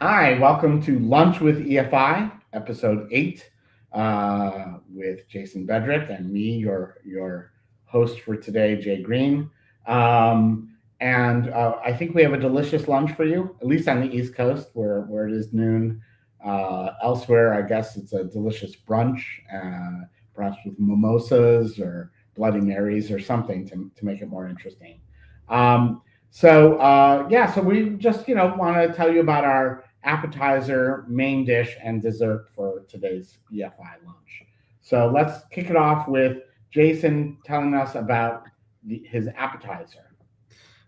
Hi, welcome to Lunch with EFI, episode 8, with Jason Bedrick and me, your host for today, Jay Greene. And I think we have a delicious lunch for you, at least on the East Coast, where it is noon. Elsewhere, I guess it's a delicious brunch, perhaps with mimosas or Bloody Marys or something to make it more interesting. So we just want to tell you about our appetizer, main dish, and dessert for today's EFI lunch. So let's kick it off with Jason telling us about his appetizer.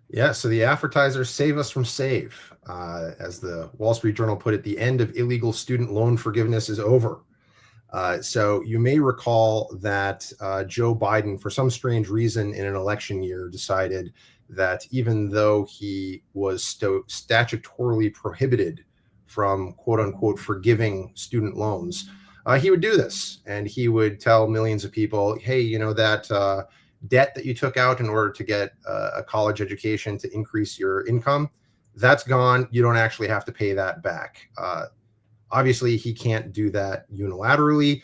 Yeah, so the appetizer, save us from save. As the Wall Street Journal put it, the end of illegal student loan forgiveness is over. So you may recall that Joe Biden, for some strange reason in an election year, decided that even though he was statutorily prohibited from quote unquote forgiving student loans, he would do this. And he would tell millions of people, hey, you know, that debt that you took out in order to get a college education to increase your income, that's gone. You don't actually have to pay that back. Obviously, he can't do that unilaterally.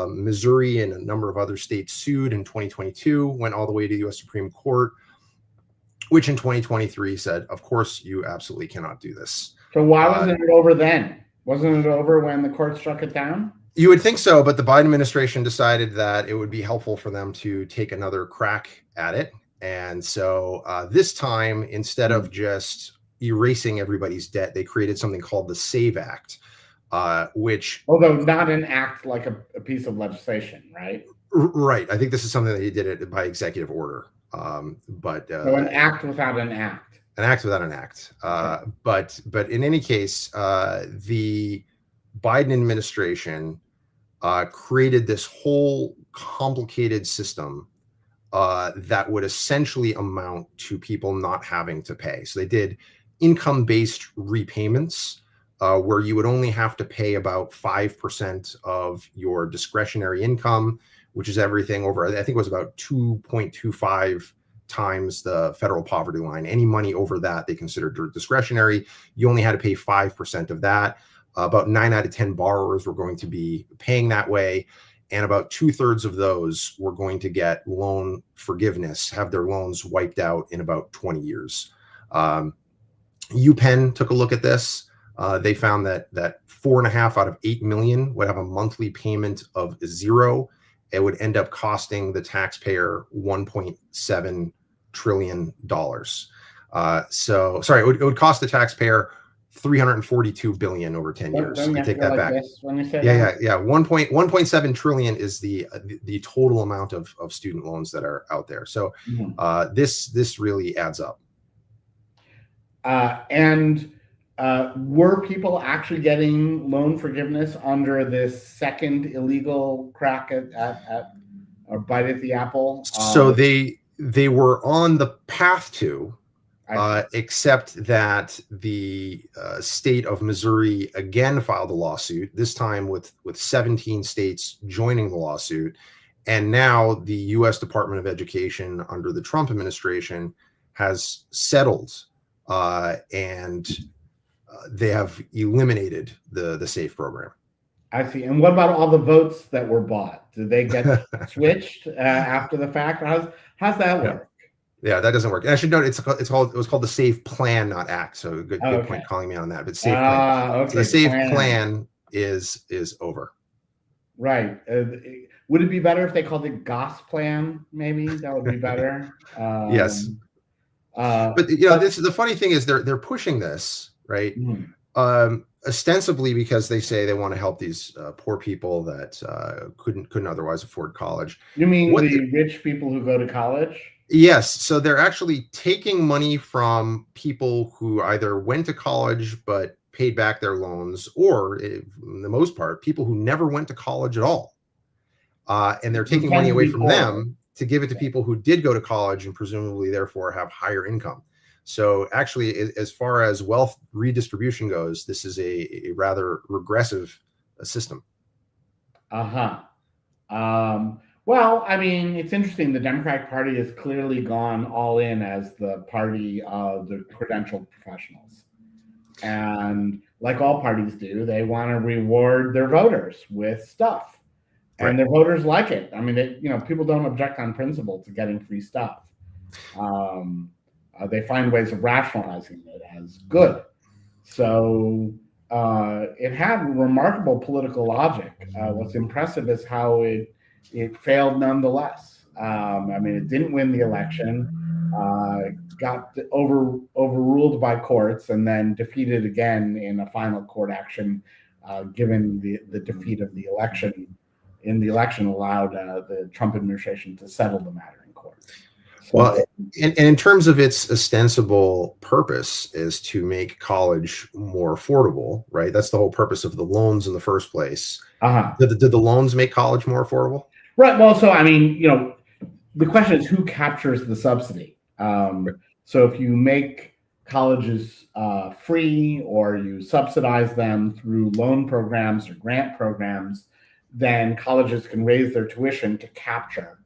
Missouri and a number of other states sued in 2022, went all the way to the U.S. Supreme Court, which in 2023 said, of course, you absolutely cannot do this. So why wasn't it over then? Wasn't it over when the court struck it down? You would think so, but the Biden administration decided that it would be helpful for them to take another crack at it. And so this time, instead of just erasing everybody's debt, they created something called the SAVE Act, which... Although not an act like a piece of legislation, right? Right. I think this is something that he did it by executive order. So an act without an act. An act without an act. Okay. But in any case, the Biden administration created this whole complicated system that would essentially amount to people not having to pay. So they did income-based repayments where you would only have to pay about 5% of your discretionary income, which is everything over, I think it was about 2.25 times the federal poverty line. Any money over that they considered discretionary. You only had to pay 5% of that. About 9 out of 10 borrowers were going to be paying that way. And about 2/3 of those were going to get loan forgiveness, have their loans wiped out in about 20 years. UPenn took a look at this. They found that 4.5 out of 8 million would have a monthly payment of $0. It would end up costing the taxpayer $1.7 trillion. It would cost the taxpayer $342 billion over 10 years. I take that back. Yeah. 1.7 trillion is the total amount of student loans that are out there. So this really adds up. Were people actually getting loan forgiveness under this second illegal crack at or bite at the apple? So they were on the path to, except that the state of Missouri again filed a lawsuit, this time with 17 states joining the lawsuit. And now the U.S. Department of Education under the Trump administration has settled and they have eliminated the SAFE program. I see. And what about all the votes that were bought? Did they get switched after the fact? How's that work? Yeah, that doesn't work. And I should note it was called the SAFE Plan, not Act. So good point calling me on that. But SAFE Plan. Okay. So the SAFE Plan is over. Right. Would it be better if they called it GOS Plan? Maybe that would be better. Yes. But the funny thing is they're pushing this, right? Ostensibly because they say they want to help these poor people that couldn't otherwise afford college. You mean the rich people who go to college? Yes. So they're actually taking money from people who either went to college but paid back their loans, or in the most part, people who never went to college at all. And they're taking money away from them to give it to people who did go to college and presumably therefore have higher income. So actually, as far as wealth redistribution goes, this is a rather regressive system. Well, I mean, it's interesting. The Democratic Party has clearly gone all in as the party of the credentialed professionals. And like all parties do, they want to reward their voters with stuff. And Right. their voters like it. I mean, people don't object on principle to getting free stuff. They find ways of rationalizing it as good. So it had remarkable political logic. What's impressive is how it failed nonetheless. I mean, it didn't win the election, got overruled by courts, and then defeated again in a final court action, given the defeat of the election. In the election, allowed the Trump administration to settle the matter in court. So, well, and in terms of its ostensible purpose is to make college more affordable, right? That's the whole purpose of the loans in the first place. Did the loans make college more affordable? Right. Well, so I mean, the question is who captures the subsidy. So if you make colleges free or you subsidize them through loan programs or grant programs, then colleges can raise their tuition to capture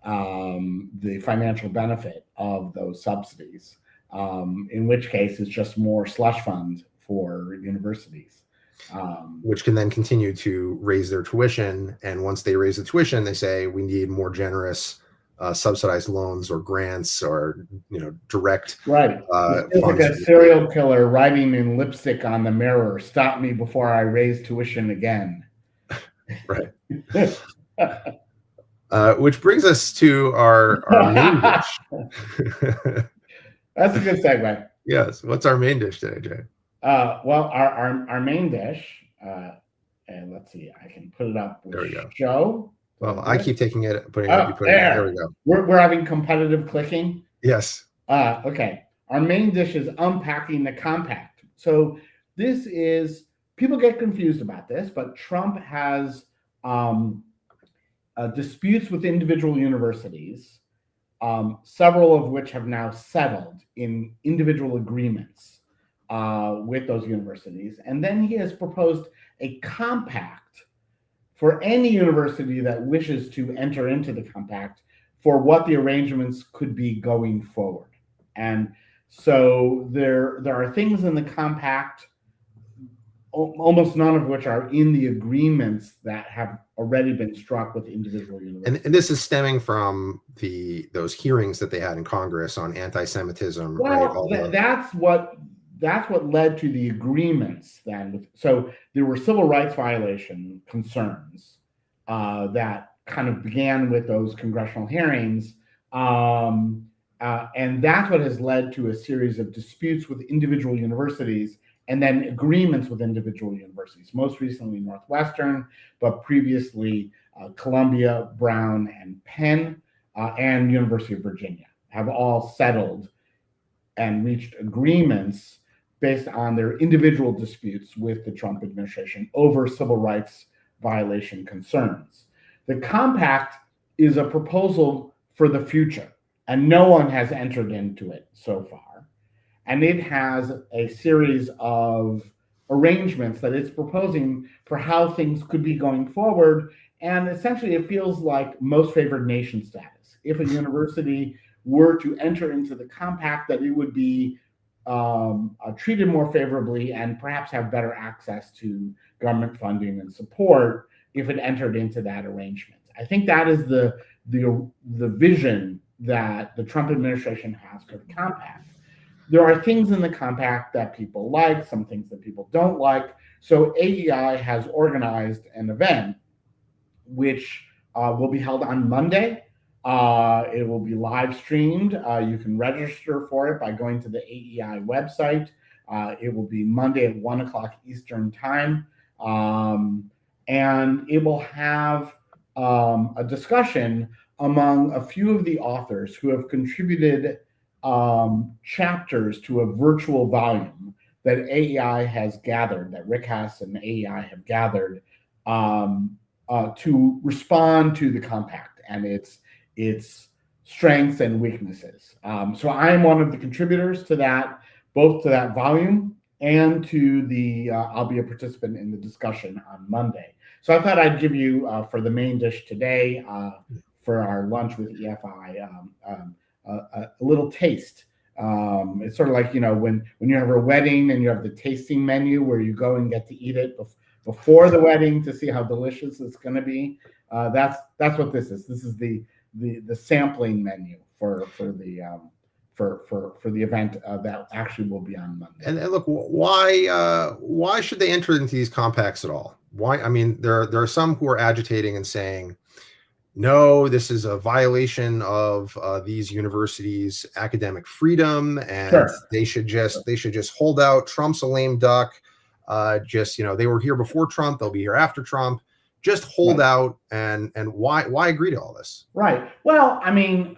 the financial benefit of those subsidies, in which case it's just more slush fund for universities. Which can then continue to raise their tuition. And once they raise the tuition, they say we need more generous subsidized loans or grants or direct. Right. It's like a serial killer writing in lipstick on the mirror, "Stop me before I raise tuition again." Right. Which brings us to our main dish. That's a good segue. Yes. What's our main dish today, Jay? Well, our main dish, and let's see, I can put it up with there we go. Show. Well, I keep taking it, putting it, there we go. We're having competitive clicking. Yes. Okay. Our main dish is unpacking the compact. So this is, people get confused about this, but Trump has disputes with individual universities, several of which have now settled in individual agreements with those universities. And then he has proposed a compact for any university that wishes to enter into the compact for what the arrangements could be going forward. And so there are things in the compact, almost none of which are in the agreements that have already been struck with individual universities. And this is stemming from those hearings that they had in Congress on anti-Semitism. Well, right? That's what led to the agreements then. So there were civil rights violation concerns that kind of began with those congressional hearings. And that's what has led to a series of disputes with individual universities and then agreements with individual universities, most recently Northwestern, but previously Columbia, Brown, and Penn, and University of Virginia have all settled and reached agreements based on their individual disputes with the Trump administration over civil rights violation concerns. The compact is a proposal for the future, and no one has entered into it so far. And it has a series of arrangements that it's proposing for how things could be going forward. And essentially, it feels like most favored nation status. If a university were to enter into the compact, that it would be treated more favorably and perhaps have better access to government funding and support if it entered into that arrangement. I think that is the vision that the Trump administration has for the compact. There are things in the compact that people like, some things that people don't like. So AEI has organized an event which will be held on Monday. It will be live streamed. You can register for it by going to the AEI website. It will be Monday at 1 o'clock Eastern time. And it will have a discussion among a few of the authors who have contributed chapters to a virtual volume that AEI has gathered, that Rick Hess and AEI have gathered to respond to the compact and its strengths and weaknesses. So I am one of the contributors to that, both to that volume and to the, I'll be a participant in the discussion on Monday. So I thought I'd give you, for the main dish today, for our lunch with EFI, a little taste It's sort of like, when you have a wedding and you have the tasting menu where you go and get to eat it before the wedding to see how delicious it's going to be. That's what this is. This is the sampling menu for the event that actually will be on Monday. And look, why should they enter into these compacts at all? Why? I mean, there are some who are agitating and saying, no, this is a violation of these universities' academic freedom, and Sure. they should just hold out. Trump's a lame duck. They were here before Trump, they'll be here after Trump. Just hold out, and why agree to all this? Right. Well, I mean,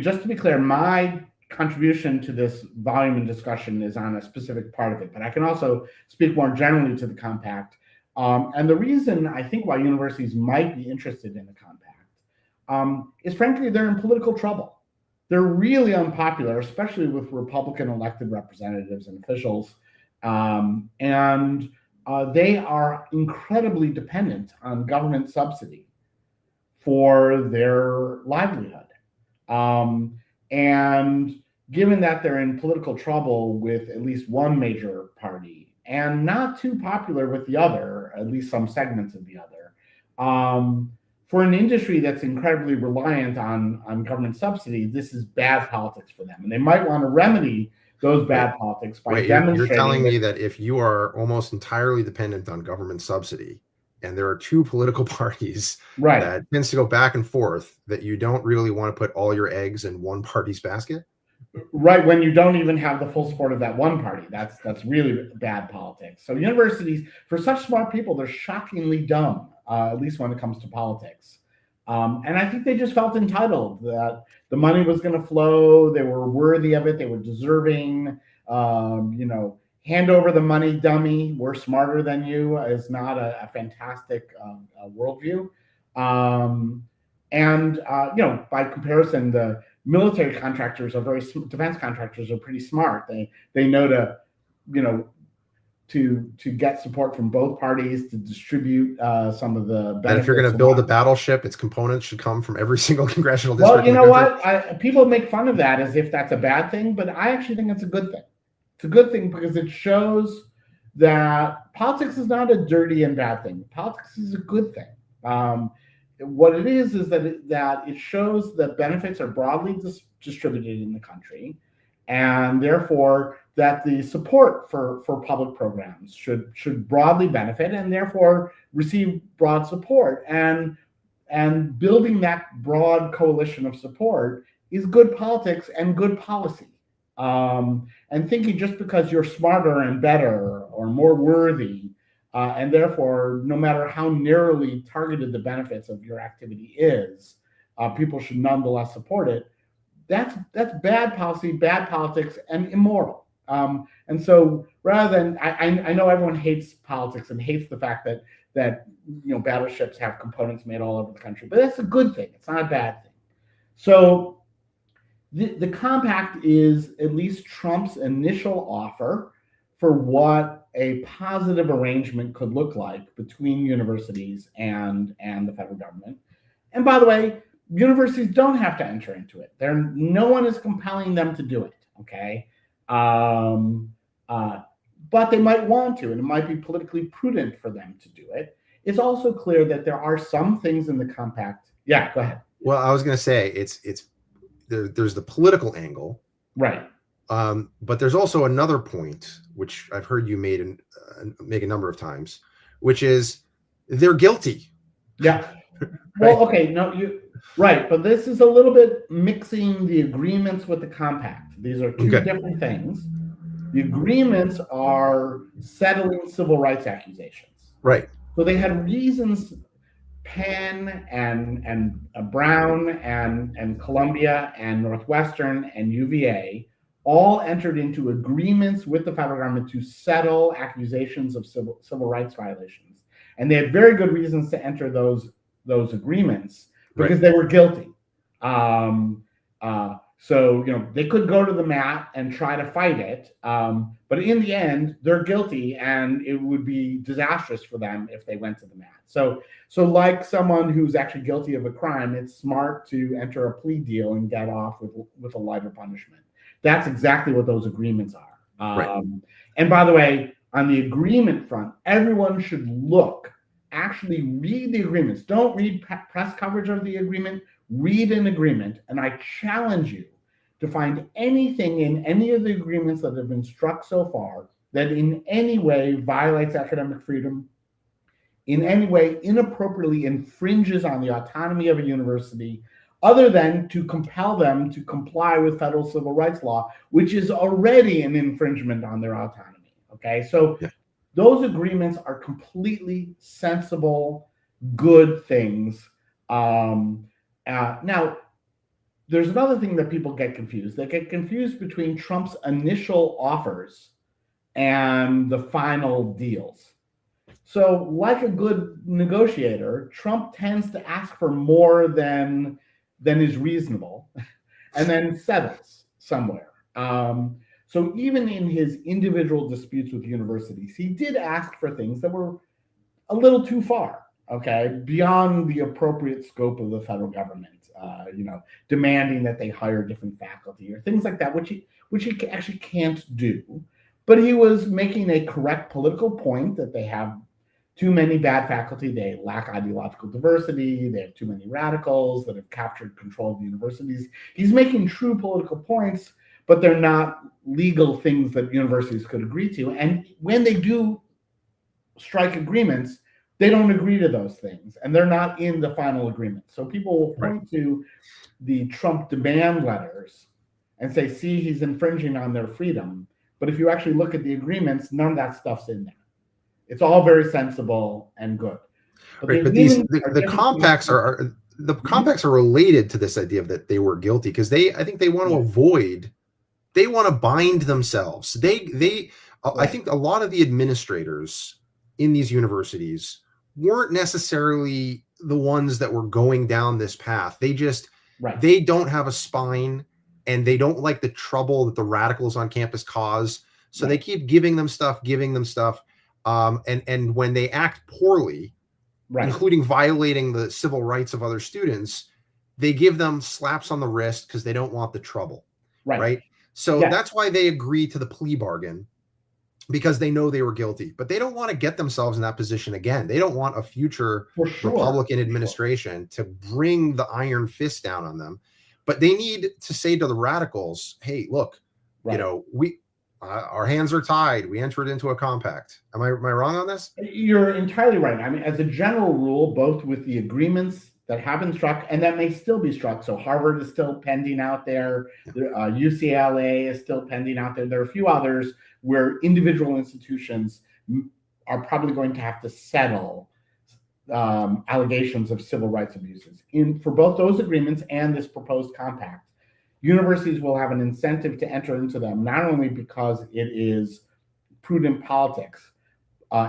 just to be clear, my contribution to this volume and discussion is on a specific part of it, but I can also speak more generally to the compact. And the reason I think why universities might be interested in the compact is, frankly, they're in political trouble. They're really unpopular, especially with Republican elected representatives and officials. And they are incredibly dependent on government subsidy for their livelihood. And given that they're in political trouble with at least one major party and not too popular with the other, at least some segments of the other, for an industry that's incredibly reliant on government subsidy, this is bad politics for them. And they might want to remedy those bad politics by demonstrating. You're telling me that if you are almost entirely dependent on government subsidy, and there are two political parties that tends to go back and forth, that you don't really want to put all your eggs in one party's basket? Right, when you don't even have the full support of that one party. That's really bad politics. So universities, for such smart people, they're shockingly dumb, at least when it comes to politics. And I think they just felt entitled that the money was going to flow. They were worthy of it. They were deserving. Hand over the money, dummy. We're smarter than you is not a fantastic worldview. By comparison, the military contractors are defense contractors are pretty smart. They know to get support from both parties to distribute some of the benefits. And if you're going to build a battleship, its components should come from every single congressional district. Well, you know what? People make fun of that as if that's a bad thing, but I actually think it's a good thing. It's a good thing because it shows that politics is not a dirty and bad thing. Politics is a good thing. What it is that it shows that benefits are broadly distributed in the country, and therefore that the support for public programs should broadly benefit and therefore receive broad support. And building that broad coalition of support is good politics and good policy. And thinking just because you're smarter and better or more worthy, and therefore, no matter how narrowly targeted the benefits of your activity is, people should nonetheless support it. That's bad policy, bad politics, and immoral. And so, rather than I know everyone hates politics and hates the fact that battleships have components made all over the country, but that's a good thing. It's not a bad thing. So the compact is at least Trump's initial offer for what a positive arrangement could look like between universities and the federal government. And by the way, universities don't have to enter into it. No one is compelling them to do it, okay? But they might want to, and it might be politically prudent for them to do it. It's also clear that there are some things in the compact. Yeah, go ahead. Well, I was going to say there's the political angle, right? But there's also another point which I've heard you make a number of times, which is they're guilty. Yeah. Well, okay, no, right, but this is a little bit mixing the agreements with the compact. These are two different things. The agreements are settling civil rights accusations. Right. So they had reasons. Penn and Brown and Columbia and Northwestern and UVA all entered into agreements with the federal government to settle accusations of civil rights violations, and they had very good reasons to enter those agreements because they were guilty. So, they could go to the mat and try to fight it. But in the end, they're guilty, and it would be disastrous for them if they went to the mat. So like someone who's actually guilty of a crime, it's smart to enter a plea deal and get off with a lighter punishment. That's exactly what those agreements are. Right. And by the way, on the agreement front, everyone should actually read the agreements. Don't read press coverage of the agreement. Read an agreement, and I challenge you to find anything in any of the agreements that have been struck so far that in any way violates academic freedom, in any way inappropriately infringes on the autonomy of a university, other than to compel them to comply with federal civil rights law, which is already an infringement on their autonomy. Okay, so those agreements are completely sensible, good things. Now, there's another thing that people get confused. They get confused between Trump's initial offers and the final deals. So, like a good negotiator, Trump tends to ask for more than is reasonable, and then settles somewhere. So, even in his individual disputes with universities, he did ask for things that were a little too far. Okay, beyond the appropriate scope of the federal government, demanding that they hire different faculty or things like that, which he actually can't do. But he was making a correct political point that they have too many bad faculty, they lack ideological diversity, they have too many radicals that have captured control of the universities. He's making true political points, but they're not legal things that universities could agree to. And when they do strike agreements, they don't agree to those things, and they're not in the final agreement. So people will point to the Trump demand letters and say, see, he's infringing on their freedom. But if you actually look at the agreements, none of that stuff's in there. It's all very sensible and good. But the compacts are related to this idea of that they were guilty, because I think they want to bind themselves. I think a lot of the administrators in these universities weren't necessarily the ones that were going down this path. They don't have a spine, and they don't like the trouble that the radicals on campus cause. So they keep giving them stuff. And when they act poorly, including violating the civil rights of other students, they give them slaps on the wrist because they don't want the trouble. Right. So that's why they agree to the plea bargain, because they know they were guilty, but they don't want to get themselves in that position again. They don't want a future Republican administration to bring the iron fist down on them. But they need to say to the radicals, hey, look, our hands are tied. We entered into a compact. Am I wrong on this? You're entirely right. I mean, as a general rule, both with the agreements that have been struck and that may still be struck. So Harvard is still pending out there. UCLA is still pending out there. There are a few others where individual institutions are probably going to have to settle allegations of civil rights abuses. For both those agreements and this proposed compact, universities will have an incentive to enter into them, not only because it is prudent politics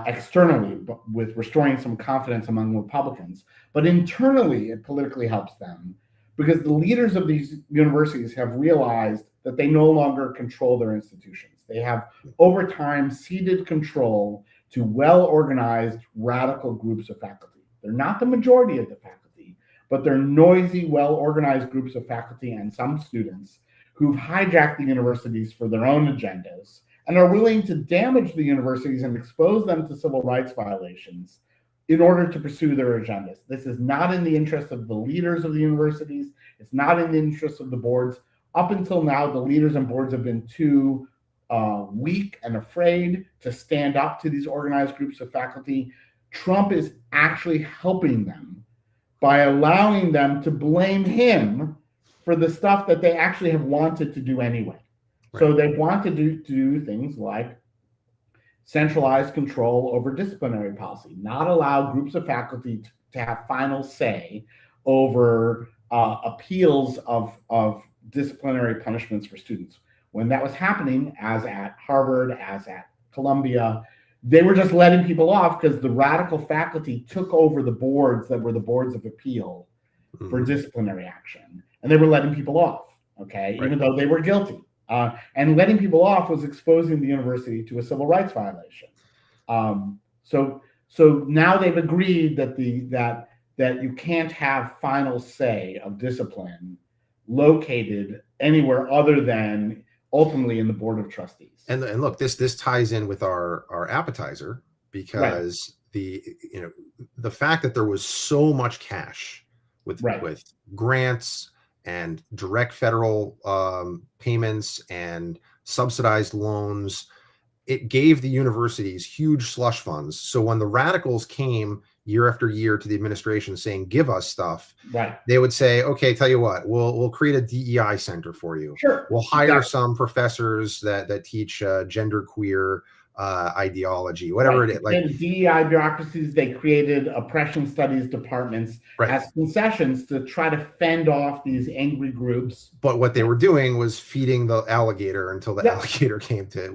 externally, but with restoring some confidence among Republicans, but internally it politically helps them, because the leaders of these universities have realized that they no longer control their institutions. They have, over time, ceded control to well-organized radical groups of faculty. They're not the majority of the faculty, but they're noisy, well-organized groups of faculty and some students who've hijacked the universities for their own agendas and are willing to damage the universities and expose them to civil rights violations in order to pursue their agendas. This is not in the interest of the leaders of the universities. It's not in the interest of the boards. Up until now, the leaders and boards have been too weak and afraid to stand up to these organized groups of faculty. Trump is actually helping them by allowing them to blame him for the stuff that they actually have wanted to do anyway. Right. So they want to do things like centralized control over disciplinary policy, not allow groups of faculty to have final say over appeals of disciplinary punishments for students. When that was happening, as at Harvard, as at Columbia, they were just letting people off because the radical faculty took over the boards that were the boards of appeal for disciplinary action, and they were letting people off. okay, Right. even though they were guilty. And letting people off was exposing the university to a civil rights violation. So now they've agreed that you can't have final say of discipline located anywhere other than ultimately in the board of trustees. And look, this ties in with our appetizer, because the fact that there was so much cash with grants and direct federal payments and subsidized loans, it gave the universities huge slush funds. So when the radicals came year after year to the administration saying, give us stuff, they would say, okay, tell you what, we'll create a DEI center for you. Sure. We'll hire some professors that teach genderqueer ideology, whatever it is. Like in DEI bureaucracies, they created oppression studies departments as concessions to try to fend off these angry groups. But what they were doing was feeding the alligator until the alligator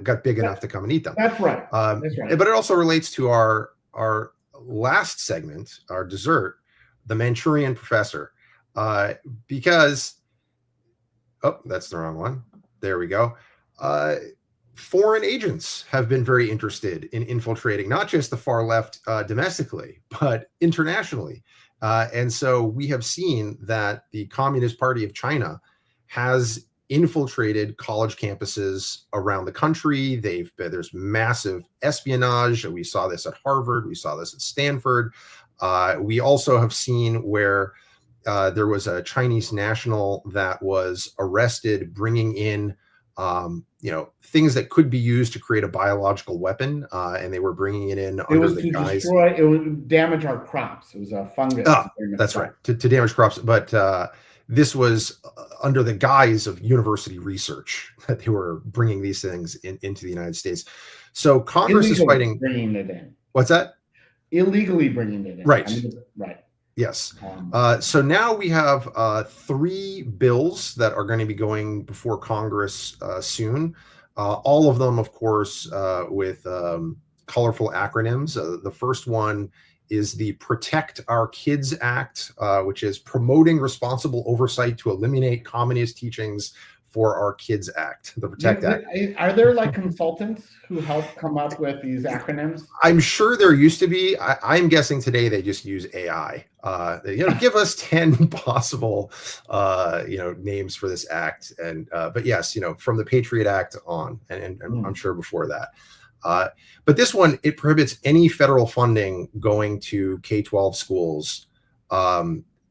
got big enough to come and eat them. That's right. But it also relates to our last segment, our dessert, the Manchurian professor, because that's the wrong one. There we go. Foreign agents have been very interested in infiltrating not just the far left domestically, but internationally. And so we have seen that the Communist Party of China has infiltrated college campuses around the country. There's massive espionage. We saw this at Harvard. We saw this at Stanford. We also have seen where there was a Chinese national that was arrested bringing in things that could be used to create a biological weapon, and they were bringing it in under the guise. It would damage our crops. It was a fungus. That's right, to damage crops. But this was under the guise of university research that they were bringing these things into the United States. So Congress is fighting. Bringing it in. What's that? Illegally bringing it in. Right. Right. Yes. So now we have 3 bills that are going to be going before Congress soon. All of them, of course, with colorful acronyms. The first one is the Protect Our Kids Act, which is promoting responsible oversight to eliminate communist teachings for Our Kids Act, the Protect Act. Are there like consultants who help come up with these acronyms? I'm sure there used to be. I'm guessing today they just use AI. Give us 10 possible, names for this act. And but yes, from the Patriot Act on, and I'm sure before that. But this one, it prohibits any federal funding going to K-12 schools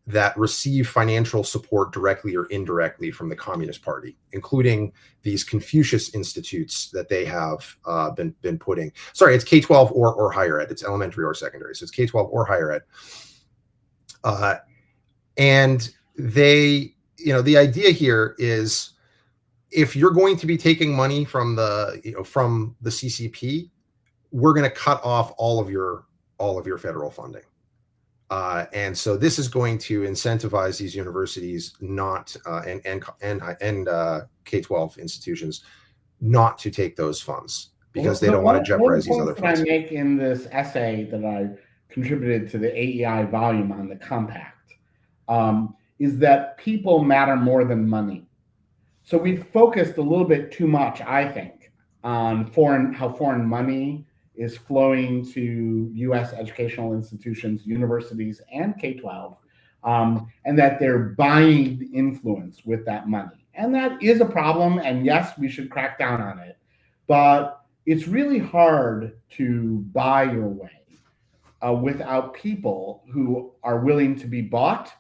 that receive financial support directly or indirectly from the Communist Party, including these Confucius institutes that they have been putting. Sorry, it's K-12 or higher ed. It's elementary or secondary. So it's K-12 or higher ed. And they, the idea here is, if you're going to be taking money from the CCP, we're going to cut off all of your federal funding. And so this is going to incentivize these universities not and K-12 institutions not to take those funds, because they don't want to jeopardize these other funds. What I make in this essay that I contributed to the AEI volume on the compact is that people matter more than money. So we've focused a little bit too much, I think, on how foreign money is flowing to U.S. educational institutions, universities, and K-12, and that they're buying influence with that money. And that is a problem, and yes, we should crack down on it. But it's really hard to buy your way without people who are willing to be bought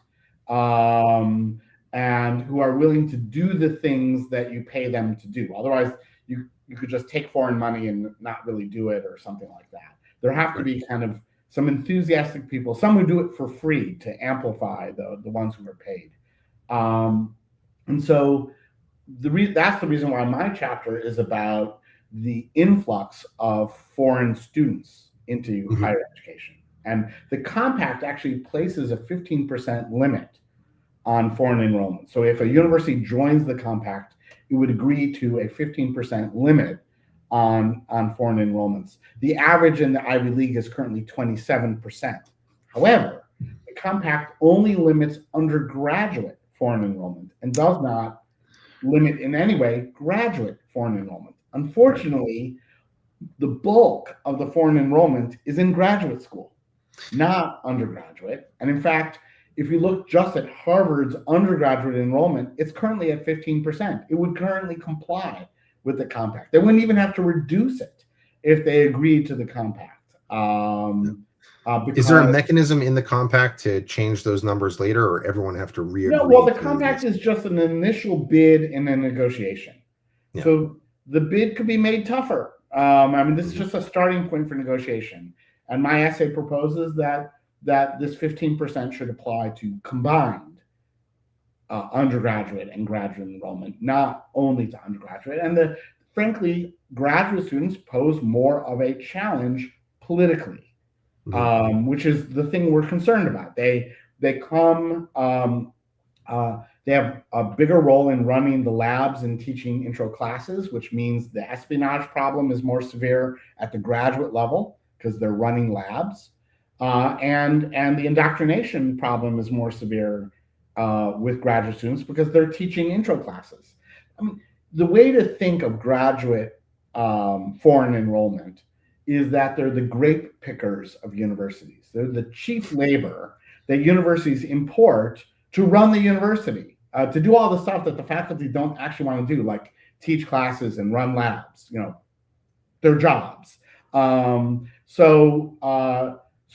and who are willing to do the things that you pay them to do. Otherwise, you could just take foreign money and not really do it or something like that. There have to be kind of some enthusiastic people, some who do it for free to amplify the ones who are paid. And so that's the reason why my chapter is about the influx of foreign students into higher education. And the compact actually places a 15% limit on foreign enrollment. So if a university joins the compact, it would agree to a 15% limit on foreign enrollments. The average in the Ivy League is currently 27%. However, the compact only limits undergraduate foreign enrollment and does not limit in any way graduate foreign enrollment. Unfortunately, the bulk of the foreign enrollment is in graduate school, not undergraduate. And in fact, if you look just at Harvard's undergraduate enrollment, it's currently at 15%. It would currently comply with the compact. They wouldn't even have to reduce it if they agreed to the compact. Is there a mechanism in the compact to change those numbers later, or everyone have to re-agree? No, well, the compact is just an initial bid in a negotiation. Yeah. So the bid could be made tougher. This is just a starting point for negotiation. And my essay proposes that this 15% should apply to combined undergraduate and graduate enrollment, not only to undergraduate. And frankly, graduate students pose more of a challenge politically, which is the thing we're concerned about. They come. They have a bigger role in running the labs and teaching intro classes, which means the espionage problem is more severe at the graduate level because they're running labs. And the indoctrination problem is more severe with graduate students because they're teaching intro classes. The way to think of graduate foreign enrollment is that they're the grape pickers of universities. They're the cheap labor that universities import to run the university, to do all the stuff that the faculty don't actually want to do, like teach classes and run labs, their jobs. So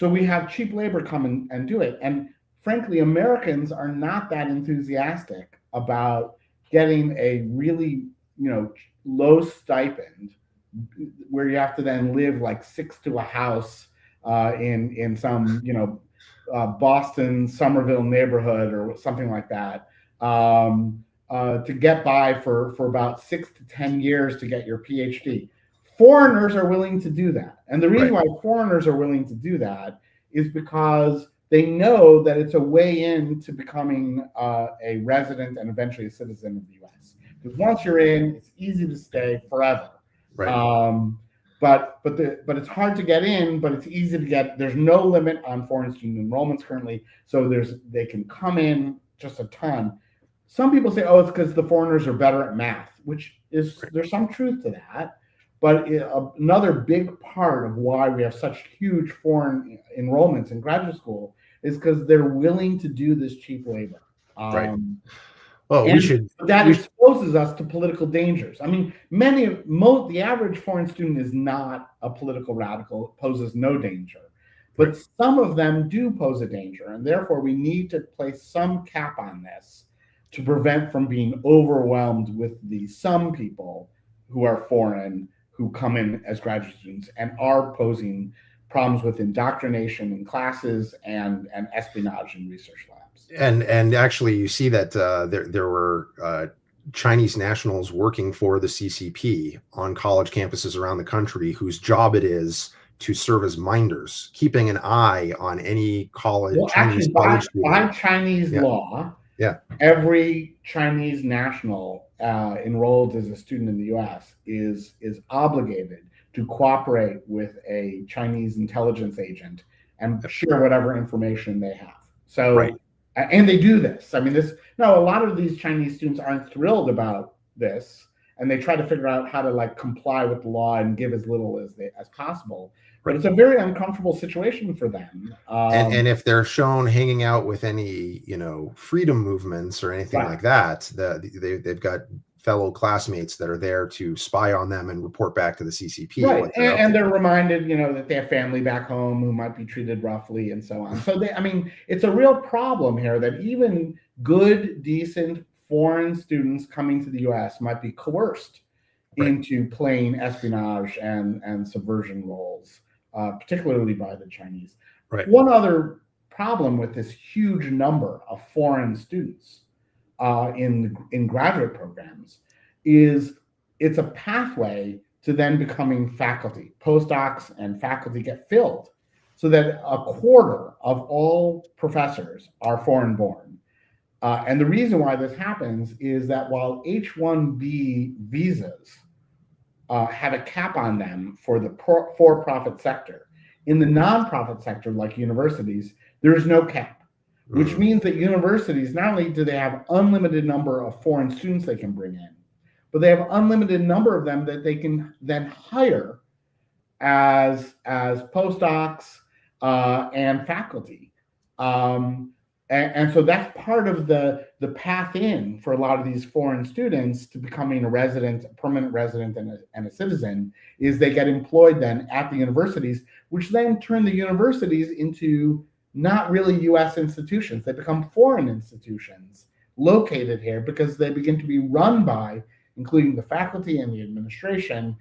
we have cheap labor come and do it. And frankly, Americans are not that enthusiastic about getting a really, low stipend where you have to then live like 6 to a house in some, Boston, Somerville neighborhood or something like that, to get by for about 6 to 10 years to get your PhD. Foreigners are willing to do that. And the reason why foreigners are willing to do that is because they know that it's a way into becoming a resident and eventually a citizen of the U.S. Because once you're in, it's easy to stay forever. Right. But it's hard to get in, but it's easy to get. There's no limit on foreign student enrollments currently, so they can come in just a ton. Some people say, it's because the foreigners are better at math, which is there's some truth to that. But another big part of why we have such huge foreign enrollments in graduate school is because they're willing to do this cheap labor. Right. Well, that exposes us to political dangers. The average foreign student is not a political radical, poses no danger, but some of them do pose a danger, and therefore we need to place some cap on this to prevent from being overwhelmed with some people who are foreign who come in as graduate students and are posing problems with indoctrination in classes and espionage in research labs. And actually, you see that there were Chinese nationals working for the CCP on college campuses around the country whose job it is to serve as minders, keeping an eye on any college. Well, Chinese actually, by Chinese law, every Chinese national enrolled as a student in the U.S. is obligated to cooperate with a Chinese intelligence agent and share whatever information they have. So, and they do this. A lot of these Chinese students aren't thrilled about this, and they try to figure out how to comply with the law and give as little as possible. But it's a very uncomfortable situation for them. And if they're shown hanging out with any, freedom movements or anything like that, they've got fellow classmates that are there to spy on them and report back to the CCP. Right, and they're reminded, that they have family back home who might be treated roughly and so on. So it's a real problem here that even good, decent foreign students coming to the U.S. might be coerced into playing espionage and subversion roles, particularly by the Chinese. Right. One other problem with this huge number of foreign students in graduate programs is it's a pathway to then becoming faculty. Postdocs and faculty get filled so that a quarter of all professors are foreign born. And the reason why this happens is that while H-1B visas have a cap on them for the for-profit sector, in the nonprofit sector, like universities, there is no cap, which means that universities, not only do they have unlimited number of foreign students they can bring in, but they have unlimited number of them that they can then hire as postdocs and faculty. And so that's part of the path in for a lot of these foreign students to becoming a resident, a permanent resident, and a citizen, is they get employed then at the universities, which then turn the universities into not really U.S. institutions. They become foreign institutions located here because they begin to be run by, including the faculty and the administration,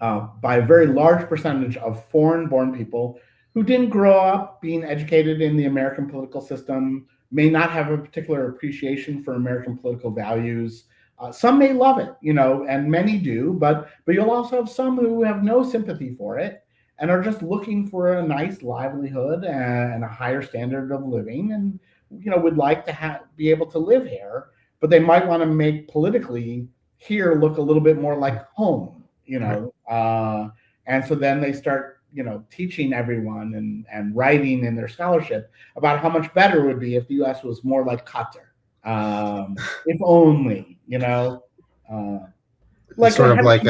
by a very large percentage of foreign-born people who didn't grow up being educated in the American political system, may not have a particular appreciation for American political values. Some may love it, and many do, but you'll also have some who have no sympathy for it and are just looking for a nice livelihood and a higher standard of living, and would like to be able to live here, but they might want to make politically here look a little bit more like home, and so then they start teaching everyone and writing in their scholarship about how much better it would be if the U.S. was more like Qatar, if only, like sort of like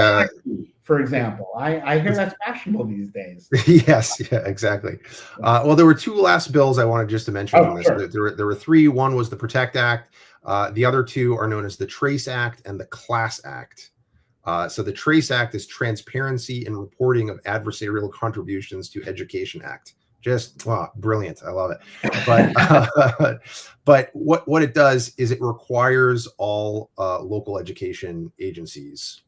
for example. I hear that's fashionable these days. Yes, yeah, exactly. Well, there were two last bills I wanted just to mention from this. Sure. There were three. One was the Protect Act. The other two are known as the Trace Act and the Class Act. So the Trace Act is Transparency and Reporting of Adversarial Contributions to Education Act. Just brilliant. I love it. But what it does is it requires all local education agencies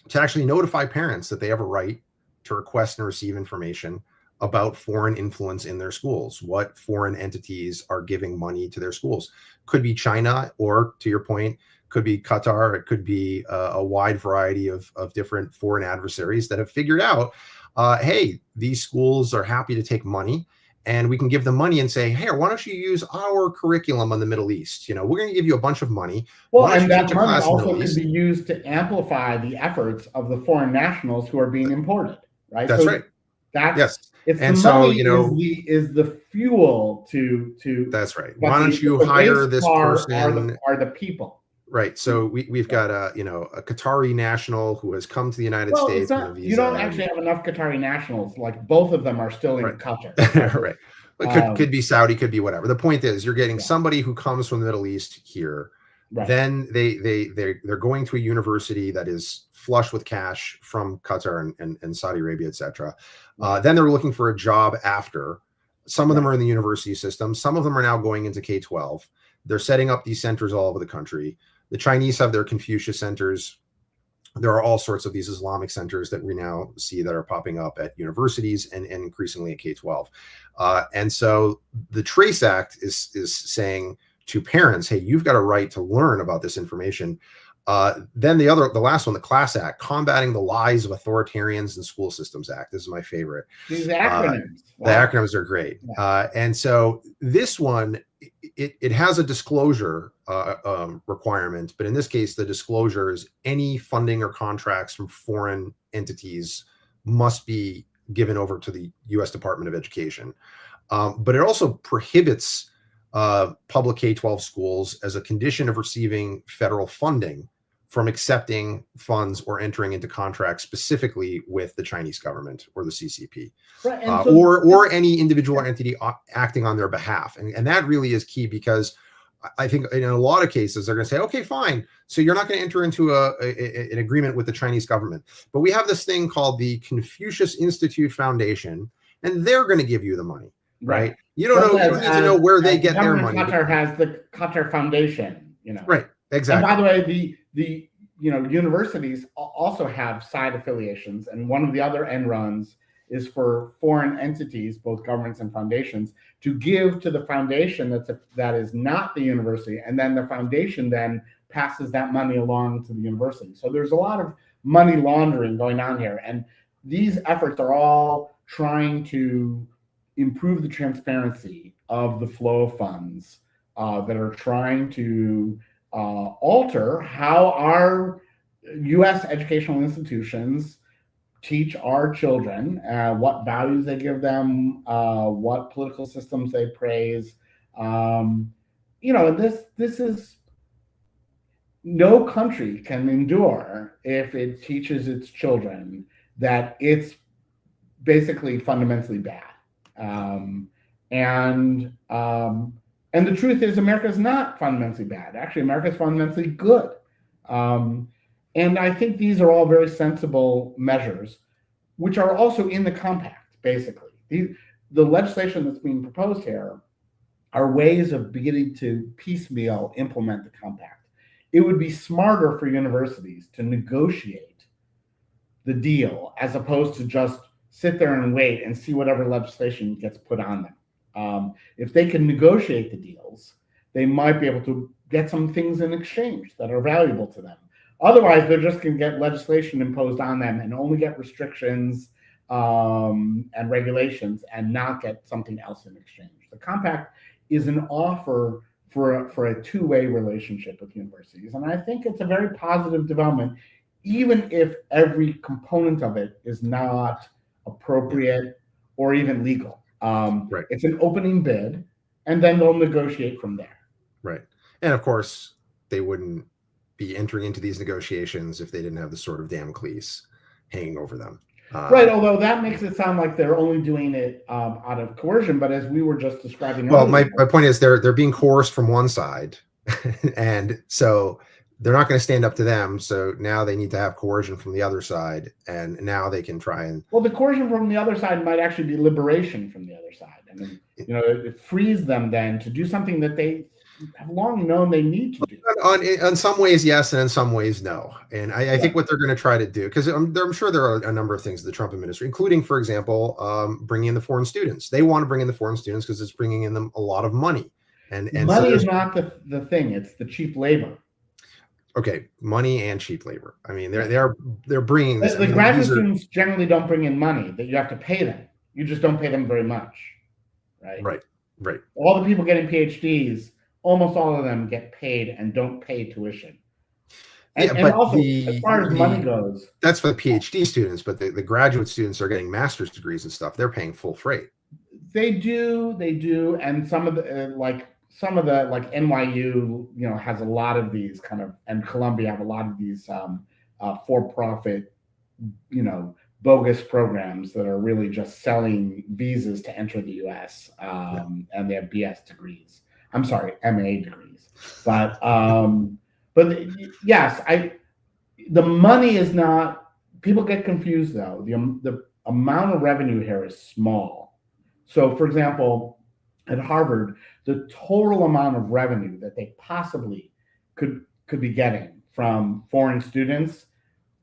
to actually notify parents that they have a right to request and receive information about foreign influence in their schools, what foreign entities are giving money to their schools. Could be China, or to your point, could be Qatar. It could be a wide variety of different foreign adversaries that have figured out, hey, these schools are happy to take money, and we can give them money and say, hey, why don't you use our curriculum on the Middle East? We're going to give you a bunch of money. Well, and that money also can be used to amplify the efforts of the foreign nationals who are being imported, right? That's right. Yes. It's and the so, money is the fuel to. That's right. Why don't you hire this person? Are the people. Right. So we've got a Qatari national who has come to the United States. You don't actually have enough Qatari nationals. Like, both of them are still in Qatar. Right. It could be Saudi, could be whatever. The point is, you're getting somebody who comes from the Middle East here. Right. Then they're going to a university that is flush with cash from Qatar and Saudi Arabia, etc. Then they're looking for a job after. Some of them are in the university system. Some of them are now going into K-12. They're setting up these centers all over the country. The Chinese have their Confucius centers. There are all sorts of these Islamic centers that we now see that are popping up at universities and increasingly at K-12. And so the Trace Act is saying to parents, hey, you've got a right to learn about this information. Then the last one, the Class Act, Combating the Lies of Authoritarians and School Systems Act. This is my favorite. These acronyms. The acronyms are great. And so this one, it has a disclosure requirement, but in this case, the disclosure is any funding or contracts from foreign entities must be given over to the U.S. Department of Education. But it also prohibits public K-12 schools, as a condition of receiving federal funding, from accepting funds or entering into contracts specifically with the Chinese government or the CCP, right, or any individual or entity acting on their behalf. And that really is key, because I think in a lot of cases, they're going to say, okay, fine. So you're not going to enter into an agreement with the Chinese government, but we have this thing called the Confucius Institute Foundation, and they're going to give you the money, right? You don't need to know where they get their money. Qatar has the Qatar Foundation, Right. Exactly. And by the way, the universities also have side affiliations, and one of the other end runs is for foreign entities, both governments and foundations, to give to the foundation that is not the university, and then the foundation then passes that money along to the university. So there's a lot of money laundering going on here, and these efforts are all trying to improve the transparency of the flow of funds that are trying to alter how our U.S. educational institutions teach our children what values they give them, what political systems they praise. This is no country can endure if it teaches its children that it's basically fundamentally bad. And the truth is, America is not fundamentally bad. Actually, America is fundamentally good. And I think these are all very sensible measures, which are also in the compact, basically. The legislation that's being proposed here are ways of beginning to piecemeal implement the compact. It would be smarter for universities to negotiate the deal as opposed to just sit there and wait and see whatever legislation gets put on them. If they can negotiate the deals, they might be able to get some things in exchange that are valuable to them. Otherwise, they're just going to get legislation imposed on them and only get restrictions and regulations and not get something else in exchange. The compact is an offer for a two-way relationship with universities, and I think it's a very positive development, even if every component of it is not appropriate or even legal. Right. It's an opening bid, and then they'll negotiate from there. Right. And of course, they wouldn't be entering into these negotiations if they didn't have the sword of Damocles hanging over them. Right, although that makes it sound like they're only doing it out of coercion, but as we were just describing well, earlier, my point is they're being coerced from one side, and so they're not going to stand up to them. So now they need to have coercion from the other side, and now they can try and. Well, the coercion from the other side might actually be liberation from the other side. I mean, it frees them then to do something that they have long known they need to do. On some ways, yes, and in some ways, no. And I think what they're going to try to do, because I'm sure there are a number of things the Trump administration, including, for example, bringing in the foreign students. They want to bring in the foreign students because it's bringing in them a lot of money. And money is not the thing; it's the cheap labor. Okay, money and cheap labor. I mean, they're bringing this. The graduate students generally don't bring in money that you have to pay them. You just don't pay them very much, right? Right. All the people getting PhDs, almost all of them get paid and don't pay tuition. And also, as far as money goes, that's for the PhD students, but the graduate students are getting master's degrees and stuff. They're paying full freight. They do, and some of the like NYU, has a lot of these kind of, and Columbia have a lot of these for-profit, bogus programs that are really just selling visas to enter the U.S. And they have BS degrees. I'm sorry, MA degrees. But yes, the money is not. People get confused though. The amount of revenue here is small. So, for example, at Harvard, the total amount of revenue that they possibly could be getting from foreign students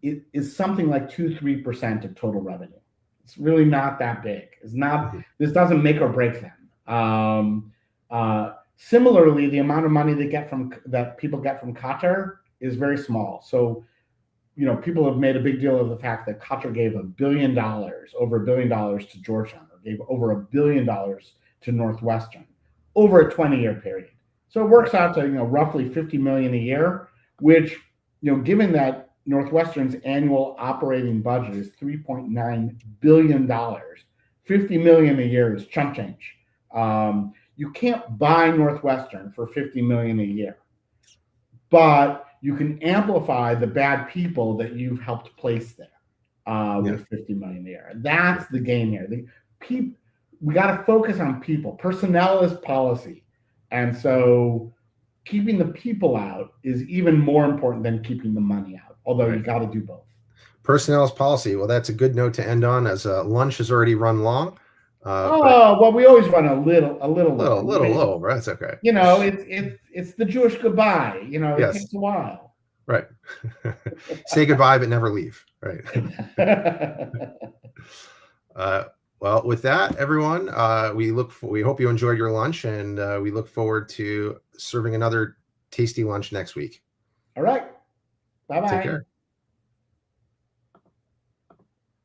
is something like 2-3% of total revenue. It's really not that big. It's not. This doesn't make or break them. Similarly, the amount of money that people get from Qatar is very small. So, people have made a big deal of the fact that Qatar gave over $1 billion to Georgetown, or gave over $1 billion to Northwestern over a 20-year period. So it works out to roughly $50 million a year, which given that Northwestern's annual operating budget is $3.9 billion, $50 million a year is chump change. You can't buy Northwestern for $50 million a year, but you can amplify the bad people that you've helped place there with $50 million a year. That's the game here. We got to focus on people. Personnel is policy, and so keeping the people out is even more important than keeping the money out. Although you got to do both. Personnel is policy. Well, that's a good note to end on, as lunch has already run long. Well, we always run a little over. That's okay. It's the Jewish goodbye. It takes a while. Right. Say goodbye, but never leave. Right. Well, with that, everyone, we hope you enjoyed your lunch, and we look forward to serving another tasty lunch next week. All right. Bye-bye. Take care.